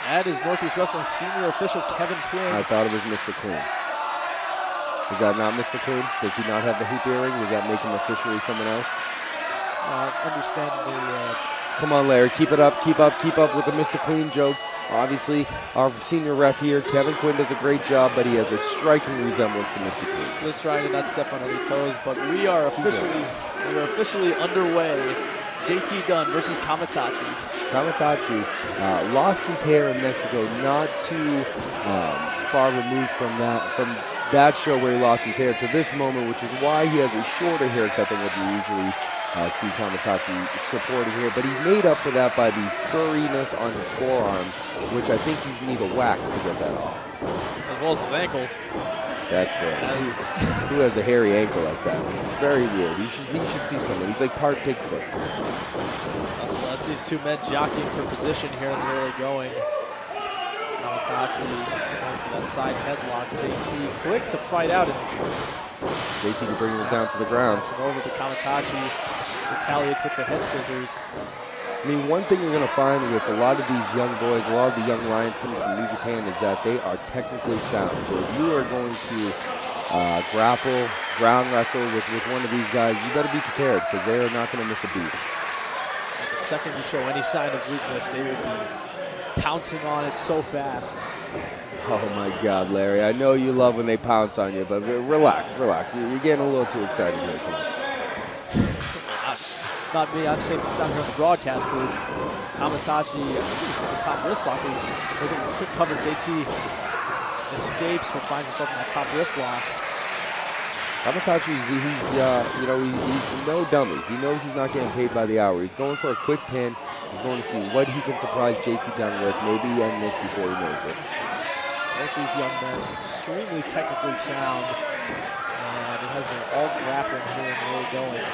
That is Northeast Wrestling senior official Kevin Quinn. I thought it was Mr. Quinn. Is that not Mr. Quinn? Does he not have the hoop earring? Does that make him officially someone else? Understandably. Come on, Larry. Keep it up. Keep up with the Mr. Queen jokes. Obviously, our senior ref here, Kevin Quinn, does a great job, but he has a striking resemblance to Mr. Queen. Just trying to not step on any toes, but we are officially underway. JT Dunn versus Kamatachi. Kamatachi lost his hair in Mexico, not too far removed from that show where he lost his hair to this moment, which is why he has a shorter haircut than what you usually see Kamatachi supporting here. But he made up for that by the furriness on his forearms, which I think you need a wax to get that off. As well as his ankles. That's great. Who has a hairy ankle like that? It's very weird. You should see someone. He's like part Bigfoot. Nonetheless, these two men jockeying for position here in the early going. Kamatachi going for that side headlock. JT quick to fight out. JT can bring him down to the ground. Over to Kamatachi. Retaliates with the head scissors. I mean, one thing you're going to find with a lot of these young boys, a lot of the young lions coming from New Japan, is that they are technically sound. So if you are going to grapple, ground wrestle with one of these guys, you better be prepared because they are not going to miss a beat. The second you show any sign of weakness, they will be pouncing on it so fast. Oh my God, Larry! I know you love when they pounce on you, but relax. You're getting a little too excited here tonight. Not me. I'm safe and sound here on the broadcast booth. Kamatachi, I think he's at the top wrist lock. There's a quick cover. JT escapes, but finds himself in that top wrist lock. Kamatachi, he's no dummy. He knows he's not getting paid by the hour. He's going for a quick pin. He's going to see what he can surprise JT Dunn with. Maybe end this before he knows it. Both these young men extremely technically sound, and it has been all grappling here and really going.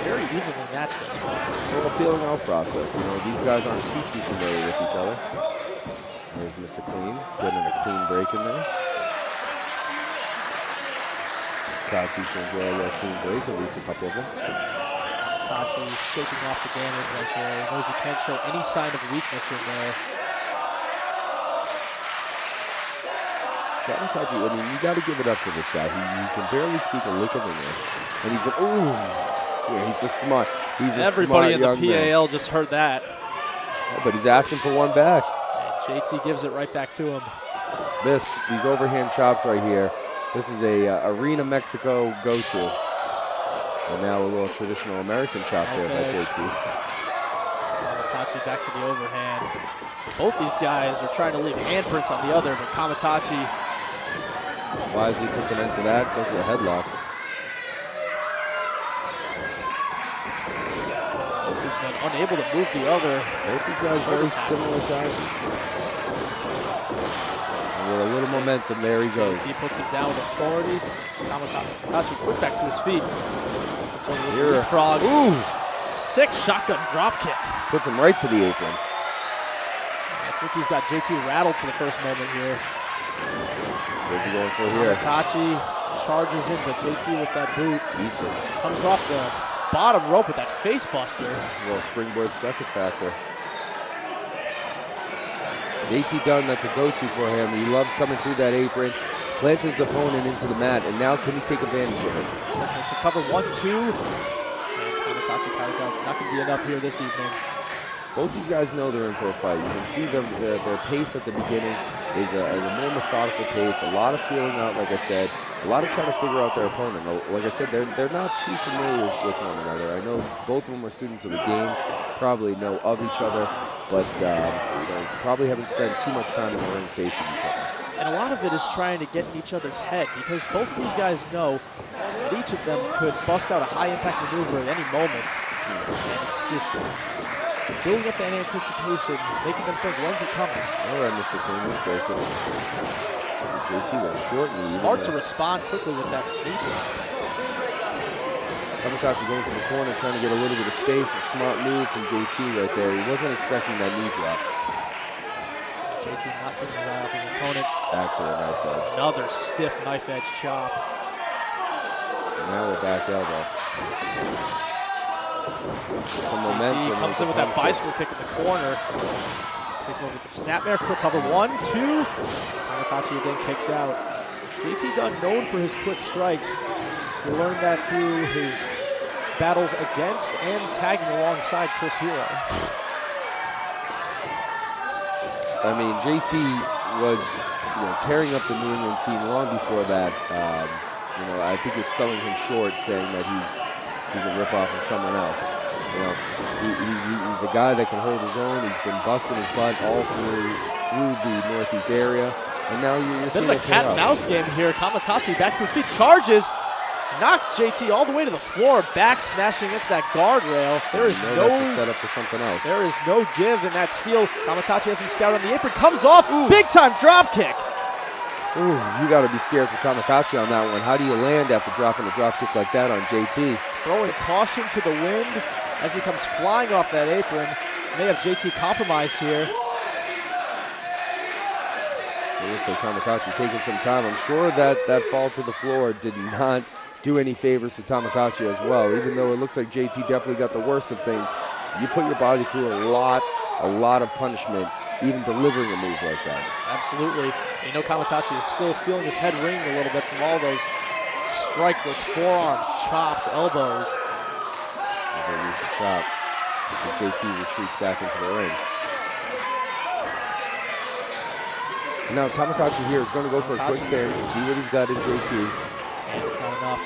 Very evenly matched this one. Well, a feeling out process. These guys aren't too familiar with each other. There's Mr. Clean, getting a clean break in there. Crowd seems to enjoy a little clean break, at least a couple of them. Kamatachi shaking off the damage right there. He knows he can't show any sign of weakness in there. Kamatachi, I mean, you got to give it up for this guy. He can barely speak a lick of English. And he's going, ooh. Yeah, he's smart Everybody in the young PAL man. just heard that. Oh, but he's asking for one back. And JT gives it right back to him. These overhand chops right here. This is a Arena Mexico go-to. And now a little traditional American chop there by JT. Kamatachi back to the overhand. Both these guys are trying to leave handprints on the other, but Kamatachi. Wisely puts an end to that. Goes to a headlock. These men unable to move the other. Both these guys very similar sizes. And with a little momentum, there he goes. He puts him down with authority. Kamatachi quick back to his feet. Here. Frog. Ooh! 6 shotgun drop kick. Puts him right to the apron. I think he's got JT rattled for the first moment here. What's he going for here? Kamatachi charges in, but JT with that boot. Beats him. Comes off the bottom rope with that face buster. A little springboard second factor. JT Dunn, that's a go-to for him. He loves coming through that apron, plants his opponent into the mat, and now can he take advantage of it? Cover 1-2. And Kamatachi powers out. It's not going to be enough here this evening. Both these guys know they're in for a fight. You can see their pace at the beginning is a more methodical pace, a lot of feeling out, like I said, a lot of trying to figure out their opponent. Like I said, they're not too familiar with one another. I know both of them are students of the game, probably know of each other, but probably haven't spent too much time in the ring facing each other. And a lot of it is trying to get in each other's head because both of these guys know that each of them could bust out a high-impact maneuver at any moment. And it's just building up that anticipation, making them think, when's it coming? All right, Mr. Queen was broken. JT went short and smart to respond quickly with that knee drop. Kamatachi going to the corner, trying to get a little bit of space. A smart move from JT right there. He wasn't expecting that knee drop. JT not taking his eye off his opponent. Back to the knife edge. Another stiff knife edge chop. And now we're back elbow. Some momentum. JT comes in with that bicycle kick in the corner. Takes him over with the snapmare, quick cover, 1, 2. Kamatachi again kicks out. JT Dunn, known for his quick strikes. We learned that through his battles against and tagging alongside Chris Hero. I mean, JT was tearing up the New England scene long before that. I think it's selling him short, saying that he's a ripoff of someone else. He's a guy that can hold his own. He's been busting his butt all through the Northeast area, and now you're seeing a cat and mouse game here. Kamatachi back to his feet, charges, knocks JT all the way to the floor, back smashing against that guardrail. There is no that's a setup for something else. There is no give in that steal. Kamatachi has him scouted on the apron, comes off, big time drop kick. Ooh, you got to be scared for Tamakachi on that one. How do you land after dropping a drop kick like that on JT? Throwing caution to the wind as he comes flying off that apron. May have JT compromised here. It looks like Tamakachi taking some time. I'm sure that fall to the floor did not do any favors to Tamakachi as well. Even though it looks like JT definitely got the worst of things, you put your body through a lot of punishment, even delivering a move like that. Absolutely. Kamatachi is still feeling his head ring a little bit from all those strikes, those forearms, chops, elbows. They reach a chop as JT retreats back into the ring. Now Tamakachi here is going to go for a quick bend, see what he's got in JT. And it's not enough.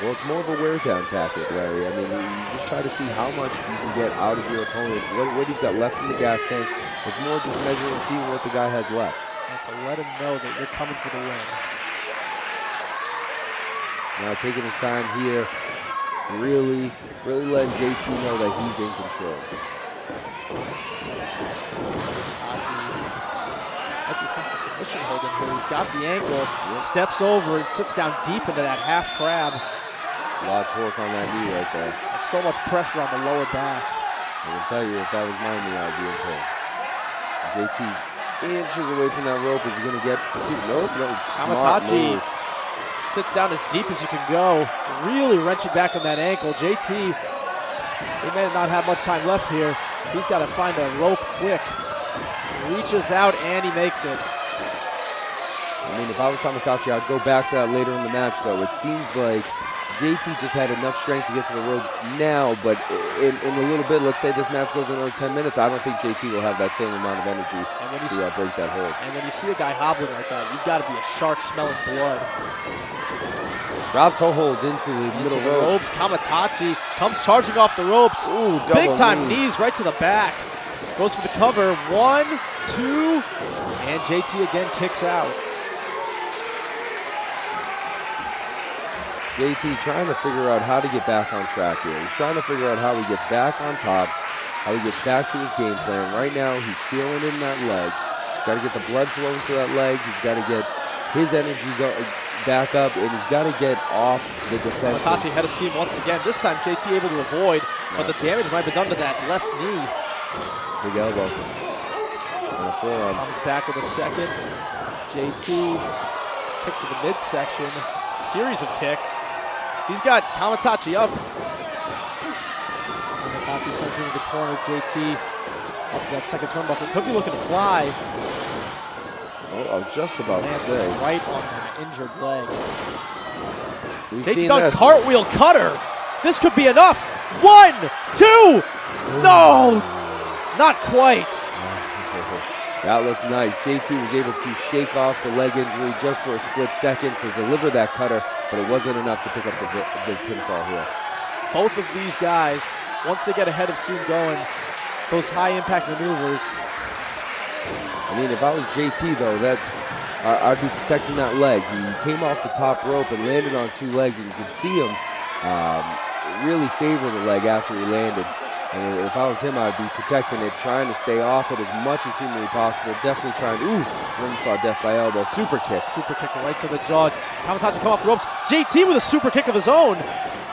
Well, it's more of a wear-down tactic, Larry. I mean, you just try to see how much you can get out of your opponent, what he's got left in the gas tank. It's more just measuring and seeing what the guy has left. And to let him know that you're coming for the win. Now taking his time here, really letting JT know that he's in control. Submission hold in here. He's got the ankle, steps over and sits down deep into that half crab. A lot of torque on that knee right there. And so much pressure on the lower back. I can tell you, if that was my knee, I'd be in pain. JT's inches away from that rope. Is he going to get? Nope. Kamatachi sits down as deep as you can go, really wrenching back on that ankle. JT, he may not have much time left here. He's got to find a rope quick. Reaches out and he makes it. I mean, if I was Tamakachi, I'd go back to that later in the match, though. It seems like JT just had enough strength to get to the rope now, but in a little bit, let's say this match goes another 10 minutes, I don't think JT will have that same amount of energy to break that hold. And when you see a guy hobbling like that, you've got to be a shark smelling blood. Drop toe hold into the middle ropes. Kamatachi comes charging off the ropes. Ooh, big time knees right to the back. Goes for the cover. 1, 2, and JT again kicks out. JT trying to figure out how to get back on track here. He's trying to figure out how he gets back on top, how he gets back to his game plan. Right now, he's feeling in that leg. He's got to get the blood flowing to that leg. He's got to get his energy back up, and he's got to get off the defensive. Kamatachi had a seam once again. This time, JT able to avoid, but the damage might be done to that left knee. Big elbow. And a forearm. Comes back with a second. JT kick to the midsection. Series of kicks. He's got Kamatachi up. Kamatachi sends into the corner. JT up to that second turnbuckle. Could be looking to fly. Oh, I was just about to say. Right on that injured leg. JT Dunn cartwheel cutter. This could be enough. 1, 2. No, not quite. That looked nice. JT was able to shake off the leg injury just for a split second to deliver that cutter, but it wasn't enough to pick up the pinfall here. Both of these guys, once they get ahead of scene going, those high-impact maneuvers. I mean, if I was JT, though, I'd be protecting that leg. He came off the top rope and landed on 2 legs, and you could see him really favor the leg after he landed. And if I was him, I'd be protecting it, trying to stay off it as much as humanly possible. Definitely trying to, then saw death by elbow. Super kick. Super kick right to the jaw. Kamatachi come off the ropes. JT with a super kick of his own.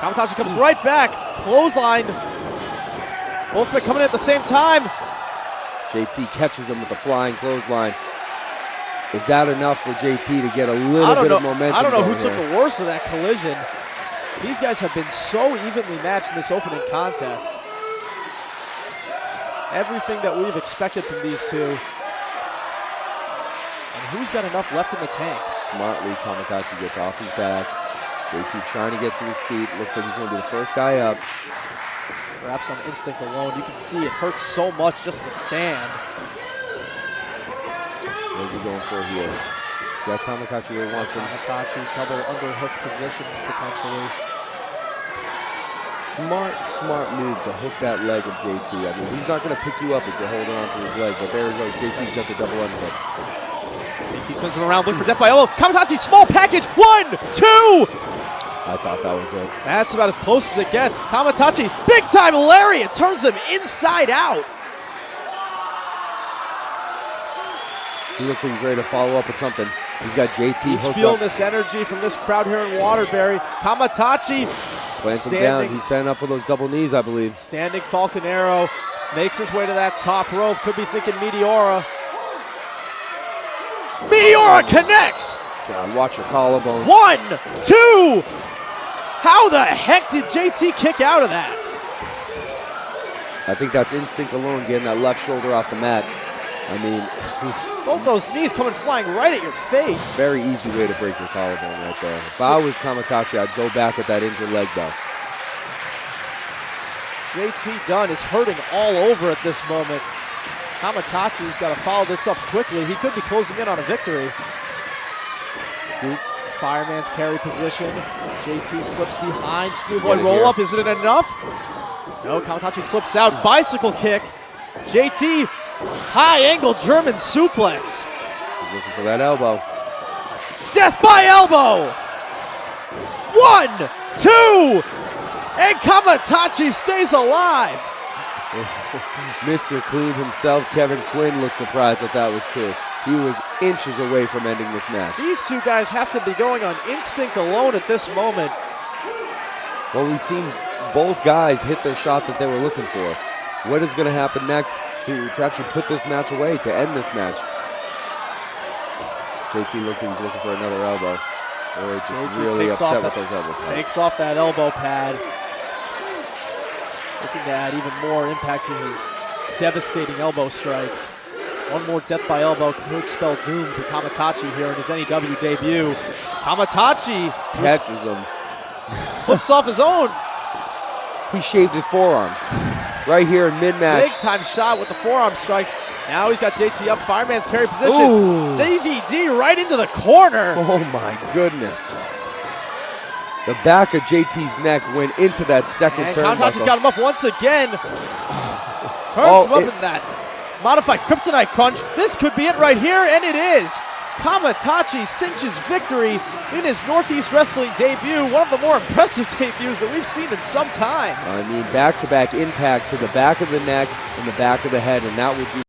Kamatachi comes right back. Clothesline. Both men coming in at the same time. JT catches him with the flying clothesline. Is that enough for JT to get a little bit of momentum? I don't know who took the worst of that collision. These guys have been so evenly matched in this opening contest. Everything that we've expected from these two. And who's got enough left in the tank? Smartly, Takahashi gets off his back. JT trying to get to his feet. Looks like he's going to be the first guy up. Perhaps on instinct alone. You can see it hurts so much just to stand. What's he going for here? See that Takahashi really wants him. Takahashi, double underhook position potentially. Smart move to hook that leg of JT. I mean, he's not going to pick you up if you're holding onto his leg, but there he goes. JT's got the double underhook. JT spins him around, looking for death by elbow. Kamaitachi, small package. 1, 2. I thought that was it. That's about as close as it gets. Kamaitachi, big time lariat, turns him inside out. He looks like he's ready to follow up with something. He's got JT He's hooked feeling up. this energy from this crowd here in Waterbury. Kamaitachi plants him down. He's setting up for those double knees, I believe. Standing Falcon Arrow, makes his way to that top rope. Could be thinking Meteora. Meteora connects. God, watch your collarbone. 1, 2. How the heck did JT kick out of that? I think that's instinct alone, getting that left shoulder off the mat. I mean, both those knees coming flying right at your face. Very easy way to break your collarbone right there. If I was Kamaitachi, I'd go back with that injured leg though. JT Dunn is hurting all over at this moment. Kamaitachi's got to follow this up quickly. He could be closing in on a victory. Scoop. Fireman's carry position. JT slips behind. Schoolboy roll up. Is it enough? No, Kamaitachi slips out. Bicycle kick. JT, high angle German suplex. He's looking for that elbow. Death by elbow. 1, 2. And Kamaitachi stays alive. Mr. Clean himself, Kevin Quinn, looks surprised that was too. He was inches away from ending this match. These two guys have to be going on instinct alone at this moment. Well, we've seen both guys hit their shot that they were looking for. What is going to happen next to actually put this match away, to end this match? JT looks like he's looking for another elbow. Or just JT really upset with those elbows. Takes off that elbow pad. Looking to add even more impact to his devastating elbow strikes. One more death by elbow could spell doom for Kamaitachi here in his NEW debut. Kamaitachi catches him. Flips off his own. He shaved his forearms right here in mid-match. Big time shot with the forearm strikes. Now he's got JT up, fireman's carry position. Ooh. DVD right into the corner. Oh my goodness. The back of JT's neck went into that second turnbuckle. Kamaitachi's got him up once again. Turns him up in that modified kryptonite crunch. This could be it right here, and it is. Kamaitachi cinches victory in his Northeast Wrestling debut. One of the more impressive debuts that we've seen in some time. I mean, back-to-back impact to the back of the neck and the back of the head, and that would do